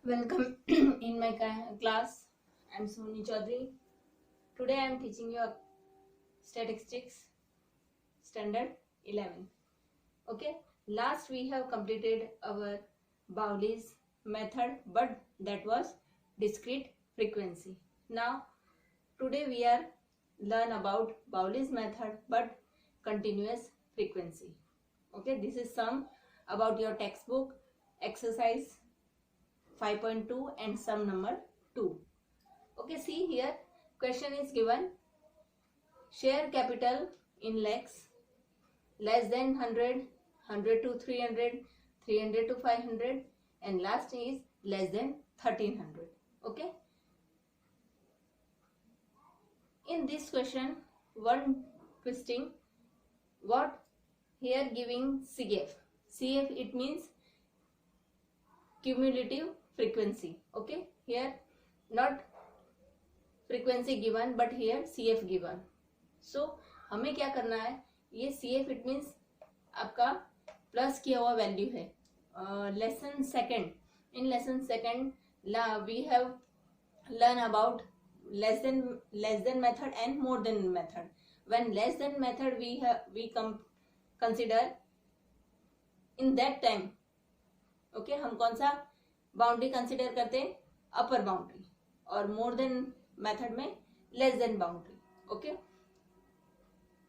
Welcome in my class. I'm Suni Chaudhary. Today I am teaching you statistics standard 11. Okay, last we have completed our Bowley's method, but that was discrete frequency. Now today we are learn about Bowley's method but continuous frequency. Okay, this is some about your textbook exercise 5.2 and sum number 2. Okay, see here question is given, share capital in lakhs less than 100, 100 to 300, 300 to 500 and last is less than 1300. Okay, in this question one twisting, what here giving CF. CF it means cumulative frequency. Okay, here not frequency given but here CF given. So हमें क्या करना है, ये CF it means आपका plus किया हुआ value है. Lesson second, in lesson second we have learn about less than method and more than method. When less than method we consider in that time. Okay, हम कौन सा boundary consider करते हैं, अपर boundary, और more than method में less than boundary. Okay,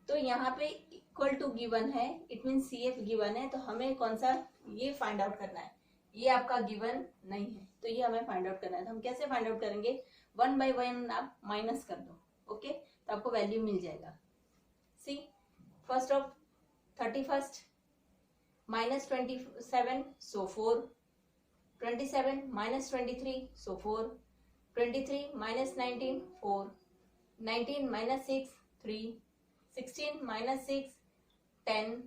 तो यहाँ पे इक्वल टू गिवन है, इट मीन CF गिवन है, तो हमें कौन सा ये फाइंड आउट करना है. ये आपका गिवन नहीं है तो ये हमें फाइंड आउट करना है. तो हम कैसे फाइंड आउट करेंगे, 1 by 1 आप माइनस कर दो. ओके, तो आपको वैल्यू मिल जाएगा. सी first of 31st minus 27 so 4, 27 minus 23 so 4, 23 minus 19 4, 19 minus 6 3, 16 minus 6 10.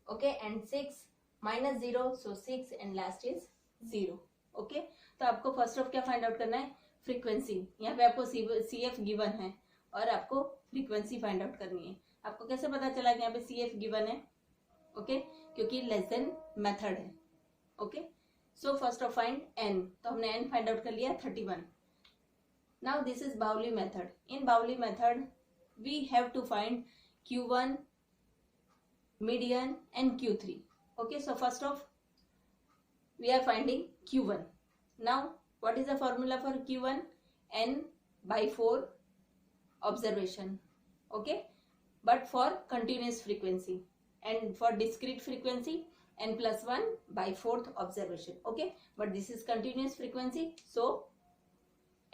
Okay, and 6 minus 0 so 6 and last is 0. Okay, तो आपको फर्स्ट ऑफ क्या फाइंड आउट करना है, फ्रीक्वेंसी. यहाँ पे आपको CF गिवन है और आपको फ्रीक्वेंसी फाइंड आउट करनी है. आपको कैसे पता चला कि यहाँ पे CF गिवन है. ओके, क्योंकि लेस देन मेथड है. Okay, so first of find n, तो हमने n फाइंड आउट कर लिया 31. Now this is Bowley method. In Bowley method we have to find Q1, median and Q3. Okay, so first of we are finding Q1. Now what is the formula for Q1, n by 4 observation. Okay, but for continuous frequency, and for discrete frequency n plus 1 by 4th observation. Okay, but this is continuous frequency, so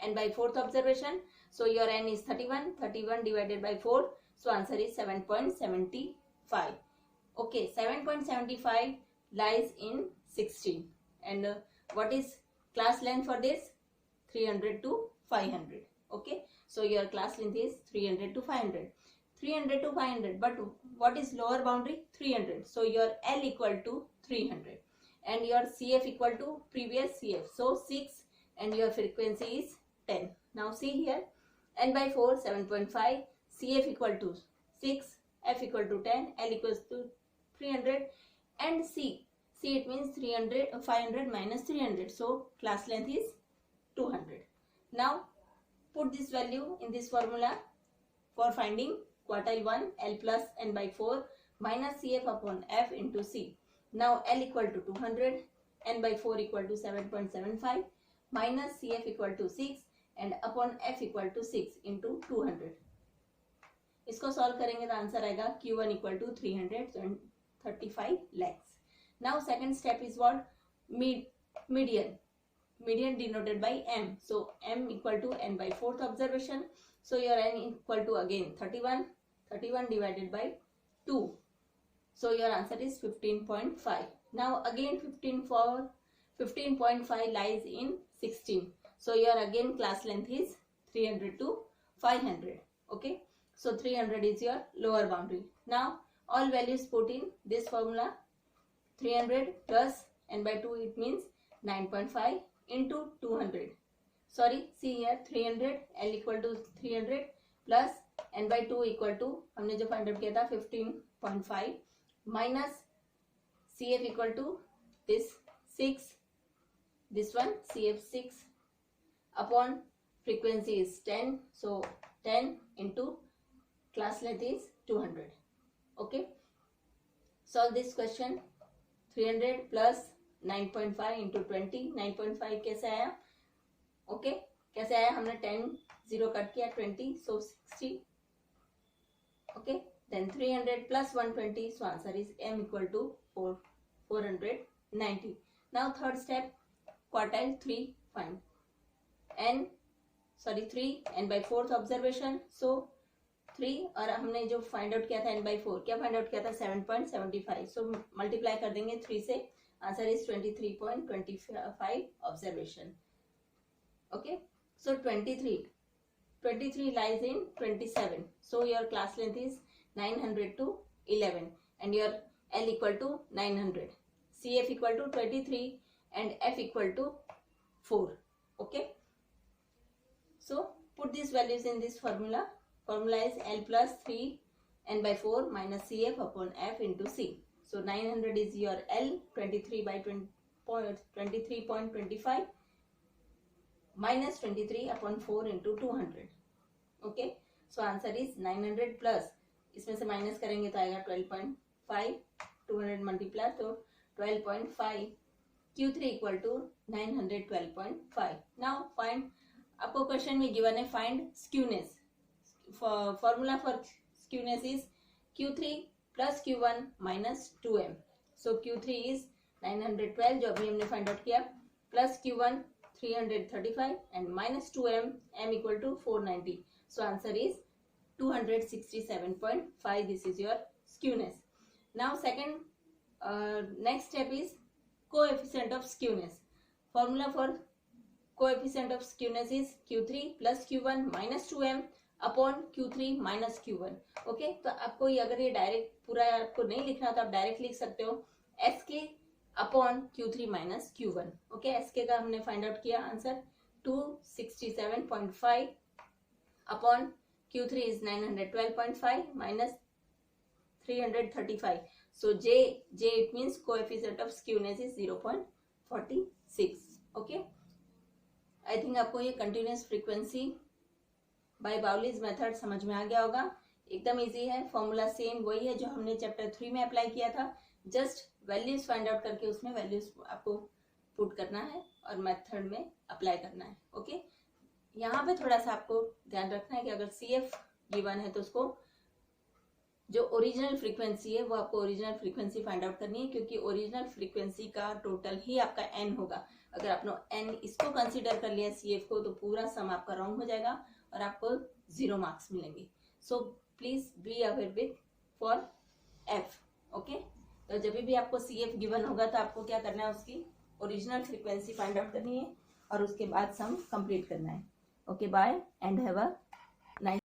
n by 4th observation, so your n is 31, 31 divided by 4, so answer is 7.75. okay, 7.75 lies in 16. And what is class length for this, 300 to 500. Okay, so your class length is 300 to 500, 300 to 500, but what is lower boundary, 300, so your L equal to 300 and your CF equal to previous CF, so 6 and your frequency is 10. Now see here, n by 4 7.5, CF equal to 6, F equal to 10, L equals to 300 and C it means 500 minus 300, so class length is 200. Now put this value in this formula for finding quartile 1, L plus n by 4 minus CF upon F into C. Now L equal to 200, n by 4 equal to 7.75 minus CF equal to 6 and upon F equal to 6 into 200. इसको solve करेंगे तो answer आएगा Q1 equal to 335 lakhs. Now second step is what, median. Median denoted by m, so m equal to n by 4th observation, so your n equal to again 31, 31 divided by 2, so your answer is 15.5. now again 15.5 lies in 16, so your again class length is 300 to 500. okay, so 300 is your lower boundary. Now all values put in this formula, 300 plus n by 2 it means 9.5 into 200. Sorry, see here 300, L equal to 300 plus n by 2 equal to, हमने जो find out किया था 15.5 minus CF equal to this 6 this one CF6 upon frequency is 10, so 10 into class length is 200. Okay, solve this question. 300 plus 9.5 into 20. 9.5 कैसे आया? Okay, कैसे आया? हमने 10 0 cut किया, 20, so 60. Okay, then 300 plus 120, so answer is m equal to 490. Now third step, quartile 3 find. 3 n by 4th observation, so 3 और हमने जो find out किया था n by 4, क्या फाइंड आउट किया था? 7.75. सो मल्टीप्लाई कर देंगे 3 से, answer is 23.25 observation. Okay, so 23 lies in 27, so your class length is 900 to 11 and your L equal to 900, CF equal to 23 and F equal to 4. Okay, so put these values in this formula. Formula is L plus 3 n by 4 minus CF upon F into C. So 900 is your L, 23 by 23.25 minus 23 upon 4 into 200. Okay, so answer is 900 plus, इसमें से minus करेंगे तो आएगा 12.5, 200 multiply तो 12.5, Q3 equal to 912.5. Now find, आपको question में given है find skewness. Formula for skewness is Q3 plus Q1 minus 2m. So Q3 is 912 जो अभी हमने फाइंड आउट किया, plus Q1 335 and minus 2m, m equal to 490. So answer is 267.5. This is your skewness. Now second, next step is coefficient of skewness. Formula for coefficient of skewness is Q3 plus Q1 minus 2m upon Q3 minus Q1. Okay, तो आपको ये अगर ये direct पूरा आपको नहीं लिखना तो आप डायरेक्ट लिख सकते हो SK upon Q3 minus Q1. Okay, SK का हमने फाइंड आउट किया, answer 267.5 upon Q3 is 912.5 minus 335. So J it means coefficient of skewness is 0.46. Okay, I think आपको ये continuous frequency bye baolis method समझ में आ गया होगा. एकदम इजी है, फॉर्मूला सेम वही है जो हमने चैप्टर 3 में अप्लाई किया था. जस्ट वैल्यूज फाइंड आउट करके उसमें वैल्यूज आपको पुट करना है और मेथड में अप्लाई करना है. ओके, यहाँ पे थोड़ा सा आपको ध्यान रखना है कि अगर CF गिवन है तो उसको जो ओरिजिनल फ्रीक्वेंसी है वो आपको ओरिजिनल फ्रीक्वेंसी फाइंड आउट करनी है, क्योंकि ओरिजिनल फ्रीक्वेंसी का टोटल ही आपका n होगा. अगर आपने n इसको कंसीडर कर लिया CF को, तो पूरा सम आपका रॉन्ग हो जाएगा और आपको 0 मार्क्स मिलेंगे. So please be aware with for F. Okay, तो जब भी आपको CF गिवन होगा तो आपको क्या करना है, उसकी ओरिजिनल फ्रीक्वेंसी फाइंड आउट करनी है और उसके बाद सम कंप्लीट करना है. Okay, bye and have a